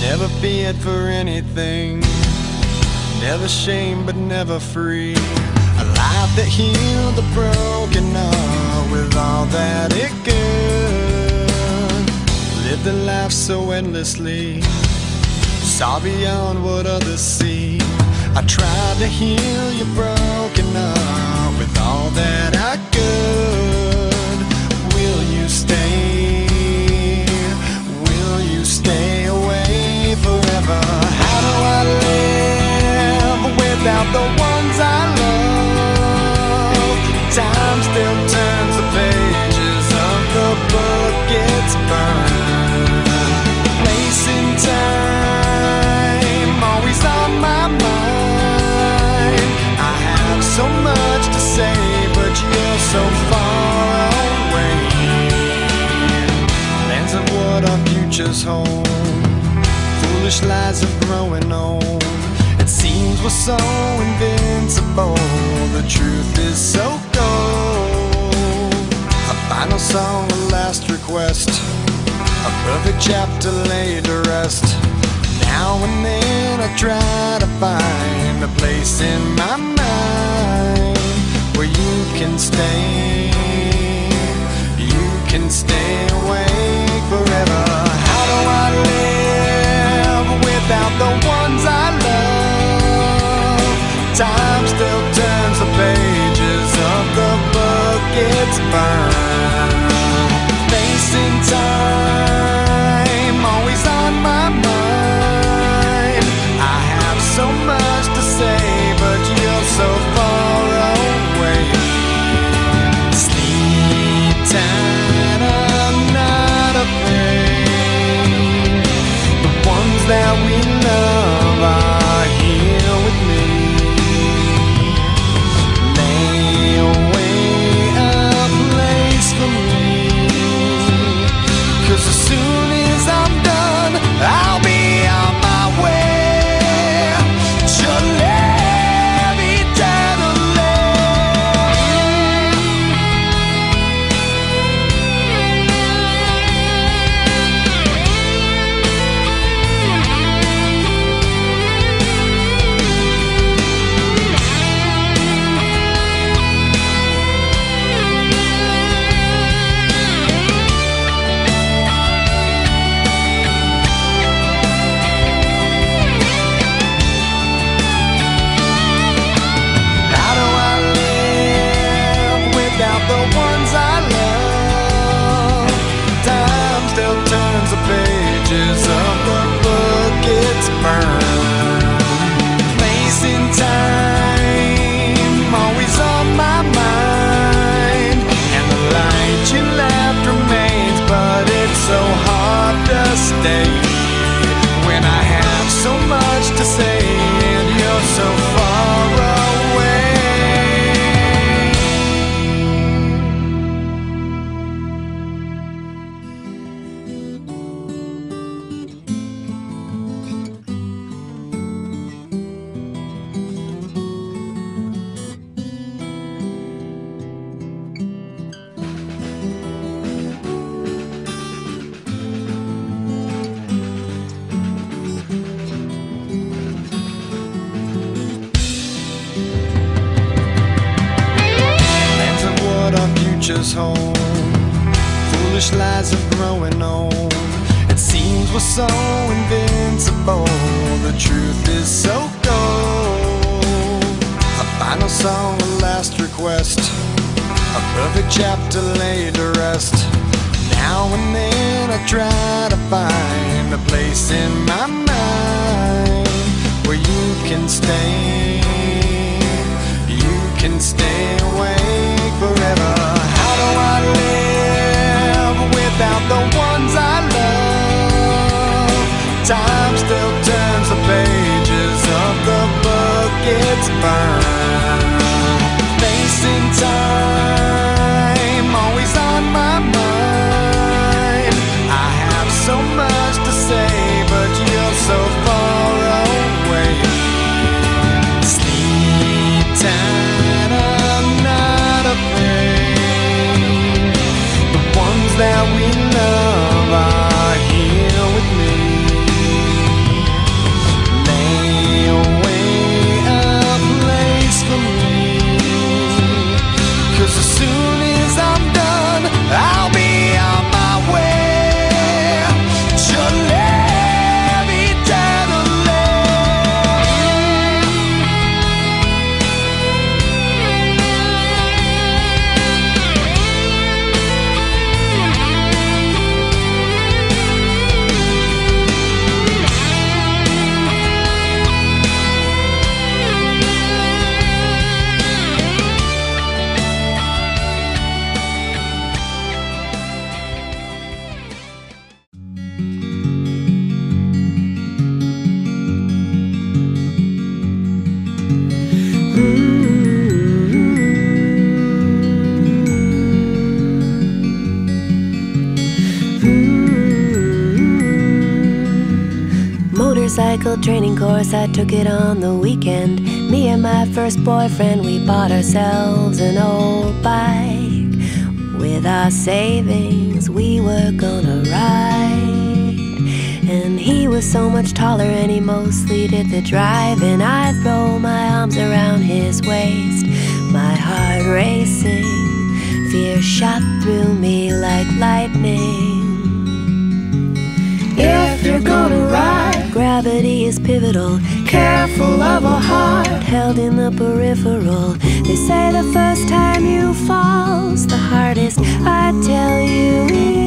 Never feared for anything, never shamed but never free. A life that healed the broken heart with all that it could. Lived a life so endlessly, saw beyond what others see. I tried to heal your broken heart with all that I could. Will you stay? Will you stay away forever? How do I live without the ones I love? Time still turns the pages of the book it's burned. Place in time, always on my mind. I have so much to say, but you're so far away. Lands of what our futures hold, foolish lies of growing old. It seems we're so invincible, the truth is so cold. A final song, a last request, a perfect chapter laid to rest. Now and then I try to find a place in my mind where you can stay, you can stay awake forever. How do I live without the ones I love? Time still turns the pages of the book it's burned. Facing time, always on my mind. I have so much to say, but you're so far away. Sleep tight, I'm not afraid. The ones that we love are here with me. Lay away a place for me, 'cause as soon as I'm done, I'll be on my way to live eternally. How do I live without the ones I love? Time still turns the pages of the book it's burned. Place in time, always on my mind. And the light you left remains, but it's so hard to stay when I have so much to say and you're so far away. Lands of what our futures hold, foolish lies of growing old. It seems we're so invincible, the truth is so cold. A final song, a last request, a perfect chapter laid to rest. Now and then I try to find a place in my mind where you can stay, you can stay awake forever. How do I live without the ones I love? Time still turns the pages of the book it's burned. Facing time, always on my mind. I have so much to say, but you're so far away. Sleep tight, I'm not afraid. The ones that we love are here with me. motorcycle training course, I took it on the weekend. Me and my first boyfriend, we bought ourselves an old bike. With our savings, we were gonna ride. And he was so much taller and he mostly did the driving. I'd throw my arms around his waist, my heart racing. Fear shot through me like lightning. If you're gonna ride, gravity is pivotal. Careful of a heart held in the peripheral. They say the first time you fall's the hardest. I tell you,